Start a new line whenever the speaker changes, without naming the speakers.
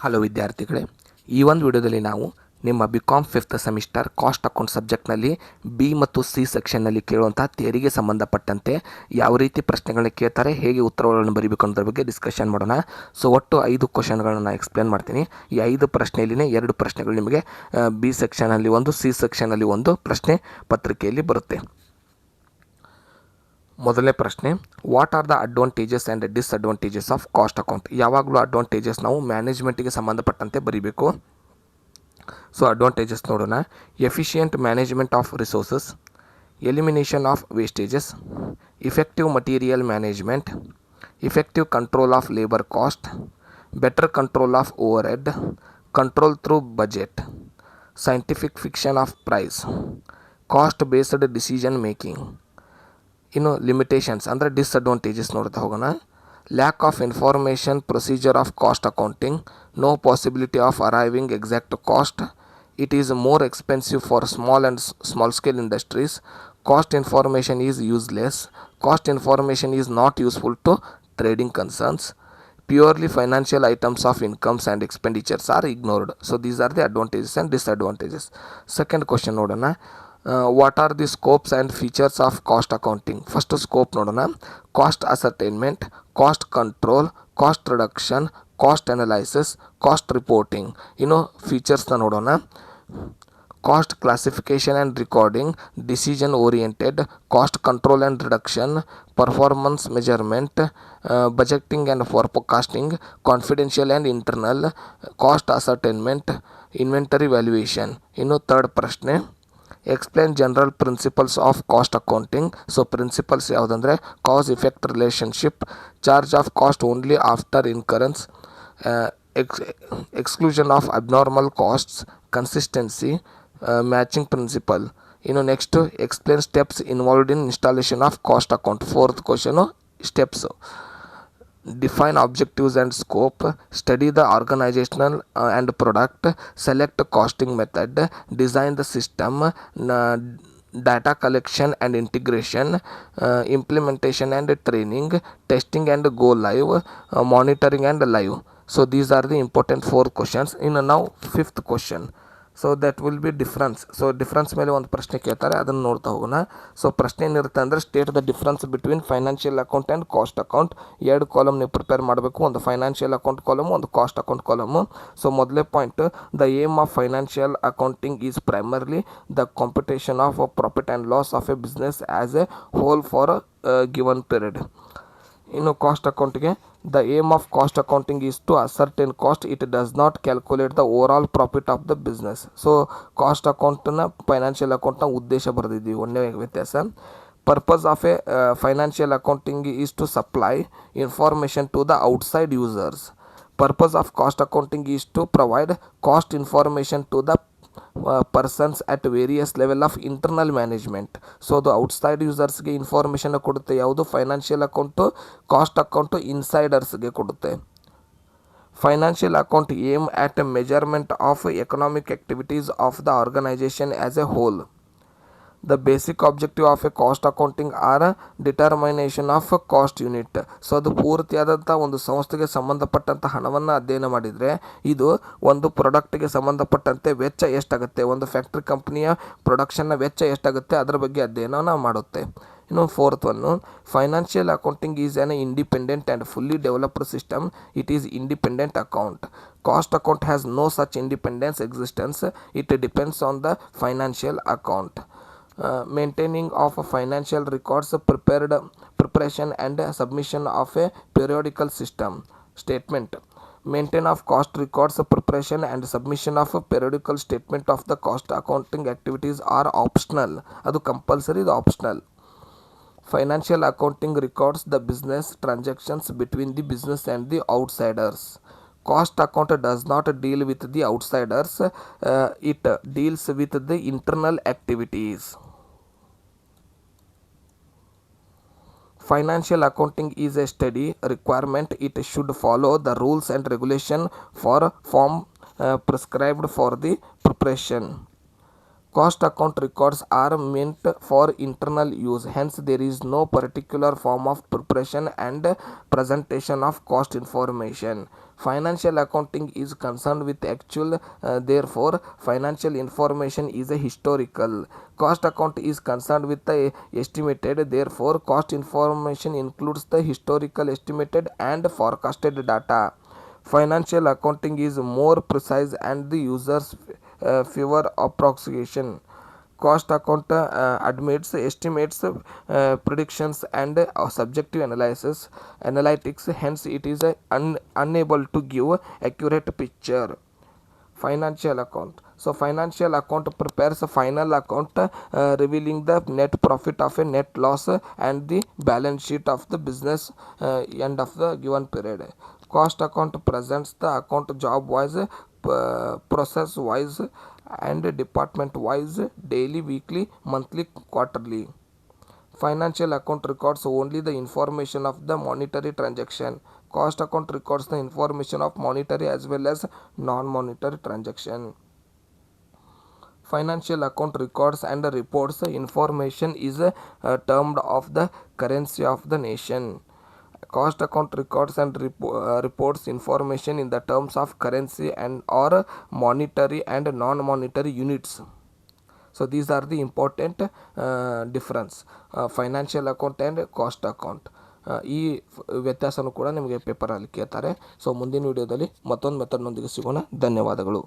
Hello ವಿದ್ಯಾರ್ಥಿಗಳೇ, ಈ ಒಂದು ವಿಡಿಯೋದಲ್ಲಿ ನಾವು ನಿಮ್ಮ BCom 5th semester cost account ಸಬ್ಜೆಕ್ಟ್ನಲ್ಲಿ ಬಿ ಮತ್ತು ಸಿ ಸೆಕ್ಷನ್ನಲ್ಲಿ ಕೇಳುವಂಥ ತೆರಿಗೆ ಸಂಬಂಧಪಟ್ಟಂತೆ ಯಾವ ರೀತಿ ಪ್ರಶ್ನೆಗಳನ್ನ ಕೇಳ್ತಾರೆ, ಹೇಗೆ ಉತ್ತರಗಳನ್ನು ಬರೀಬೇಕು ಅನ್ನೋದ್ರ ಬಗ್ಗೆ ಡಿಸ್ಕಷನ್ ಮಾಡೋಣ. ಸೊ ಒಟ್ಟು 5 ಕ್ವಶನ್ಗಳನ್ನು ಎಕ್ಸ್ಪ್ಲೇನ್ ಮಾಡ್ತೀನಿ. ಈ 5 ಪ್ರಶ್ನೆಯಲ್ಲಿನೇ 2 ಪ್ರಶ್ನೆಗಳು ನಿಮಗೆ ಬಿ ಸೆಕ್ಷನಲ್ಲಿ ಒಂದು, ಸಿ ಸೆಕ್ಷನಲ್ಲಿ ಒಂದು ಪ್ರಶ್ನೆ ಪತ್ರಿಕೆಯಲ್ಲಿ ಬರುತ್ತೆ. ಮೊದಲನೇ ಪ್ರಶ್ನೆ, what are the advantages and disadvantages of cost account. ಯಾವಾಗಲೂ ಅಡ್ವಾಂಟೇಜಸ್ ನಾವು ಮ್ಯಾನೇಜ್ಮೆಂಟಿಗೆ ಸಂಬಂಧಪಟ್ಟಂತೆ ಬರೀಬೇಕು. ಸೊ ಅಡ್ವಾಂಟೇಜಸ್ ನೋಡೋಣ. Efficient management of resources, elimination of wastages, effective material management, effective control of labour cost, better control of overhead, control through budget, scientific fiction of price, cost based decision making. ಇನ್ನು limitations ಅಂದರೆ disadvantages ನೋಡ್ತಾ ಹೋಗೋಣ. Lack of information procedure of cost accounting, no possibility of arriving exact cost, it is more expensive for small scale industries, cost information is useless, cost information is not useful to trading concerns, purely financial items of incomes and expenditures are ignored. So these are the advantages and disadvantages. Second question ನೋಡೋಣ. What are the scopes and features of cost accounting? First scope ನೋಡೋಣ. Cost ascertainment, cost control, cost reduction, cost analysis, cost reporting. features ನೋಡೋಣ. Cost classification and recording, decision oriented, cost control and reduction, performance measurement, budgeting and forecasting, confidential and internal, cost ascertainment, inventory valuation. Third ಪ್ರಶ್ನೆ, explain general principles of cost accounting. So principles ಯಾವುದಂದರೆ cause effect relationship, charge of cost only after incurrence, exclusion of abnormal costs, consistency, matching principle. Next explain steps involved in installation of cost account. Fourth question steps. Define objectives and scope, study the organizational and product, select costing method, design the system, data collection and integration, implementation and training, testing and go live, monitoring and live. So these are the important 4 questions. Now 5th question. So that will be difference. So difference ಮೇಲೆ ಒಂದು ಪ್ರಶ್ನೆ ಕೇಳ್ತಾರೆ, ಅದನ್ನು ನೋಡ್ತಾ ಹೋಗೋಣ. So ಪ್ರಶ್ನೆ ಏನಿರುತ್ತೆ ಅಂದರೆ state the difference between financial account and cost account. 2 column ನೀವು ಪ್ರಿಪೇರ್ ಮಾಡಬೇಕು, ಒಂದು ಫೈನಾನ್ಷಿಯಲ್ ಅಕೌಂಟ್ ಕಾಲಮು, ಒಂದು ಕಾಸ್ಟ್ ಅಕೌಂಟ್ ಕಾಲಮು. ಸೊ ಮೊದಲೇ point, the aim of financial accounting is primarily the computation of profit and loss of a business as a whole for given period. Cost ಅಕೌಂಟ್ಗೆ, the aim of cost accounting is to ascertain cost, it does not calculate the overall profit of the business. So cost ಅಕೌಂಟನ್ನ financial ಅಕೌಂಟ್ನ ಉದ್ದೇಶ ಬರೆದಿದ್ದೀವಿ, ಒಂದೇ ವ್ಯತ್ಯಾಸ. Purpose of a financial accounting is to supply information to the outside users. Purpose of cost accounting is to provide cost information to the persons at various level of internal management. So the outside usersಗೆ information ಕೊಡುತ್ತೆ ಯಾವುದು, financial account. Cost account ಇನ್ಸೈಡರ್ಸ್ಗೆ ಕೊಡುತ್ತೆ. Financial account aim at measurement of economic activities of the organization as a whole. The basic objective of a cost accounting are determination of cost unit. So ಅದು ಪೂರ್ತಿಯಾದಂಥ ಒಂದು ಸಂಸ್ಥೆಗೆ ಸಂಬಂಧಪಟ್ಟಂಥ ಹಣವನ್ನು ಅಧ್ಯಯನ ಮಾಡಿದರೆ, ಇದು ಒಂದು ಪ್ರಾಡಕ್ಟ್ಗೆ ಸಂಬಂಧಪಟ್ಟಂತೆ ವೆಚ್ಚ ಎಷ್ಟಾಗುತ್ತೆ, ಒಂದು ಫ್ಯಾಕ್ಟ್ರಿ ಕಂಪ್ನಿಯ ಪ್ರೊಡಕ್ಷನ್ನ ವೆಚ್ಚ ಎಷ್ಟಾಗುತ್ತೆ ಅದರ ಬಗ್ಗೆ ಅಧ್ಯಯನವನ್ನು ಮಾಡುತ್ತೆ. ಫೋರ್ತ್ ಒನ್ನು, financial accounting is an independent and fully developed system. It is independent account. Cost account has no such independence existence. It depends on the financial account. Maintaining of financial records, preparation and submission of a periodical system statement. Maintain of cost records, preparation and submission of a periodical statement of the cost accounting activities are optional. ಅದು compulsory, ಇದು optional. Financial accounting records the business transactions between the business and the outsiders. Cost account does not deal with the outsiders, it deals with the internal activities. Financial accounting is a study requirement. It should follow the rules and regulation for form prescribed for the preparation. Cost account records are meant for internal use, hence there is no particular form of preparation and presentation of cost information. Financial accounting is concerned with actual, therefore financial information is a historical. Cost account is concerned with the estimated, therefore cost information includes the historical, estimated and forecasted data. Financial accounting is more precise and the users fewer approximation. Cost account admits, estimates, predictions and subjective analytics, hence it is unable to give accurate picture. Financial account. So financial account prepares a final account, revealing the net profit of a net loss, and the balance sheet of the business end of the given period. Cost account presents the account job wise, process wise and department wise, daily, weekly, monthly, quarterly. Financial account records only the information of the monetary transaction. Cost account records the information of monetary as well as non-monetary transaction. Financial account records and reports information is termed of the currency of the nation. Cost account records and reports information in the terms of currency and or monetary and non-monetary units. So these are the important difference, financial account and cost account. ಈ ವ್ಯತ್ಯಾಸನೂ ಕೂಡ ನಿಮಗೆ ಪೇಪರಲ್ಲಿ ಕೇಳ್ತಾರೆ. So ಮುಂದಿನ ವಿಡಿಯೋದಲ್ಲಿ ಮತ್ತೊಂದು ಮೆಥಡ್ನೊಂದಿಗೆ ಸಿಗೋಣ. ಧನ್ಯವಾದಗಳು.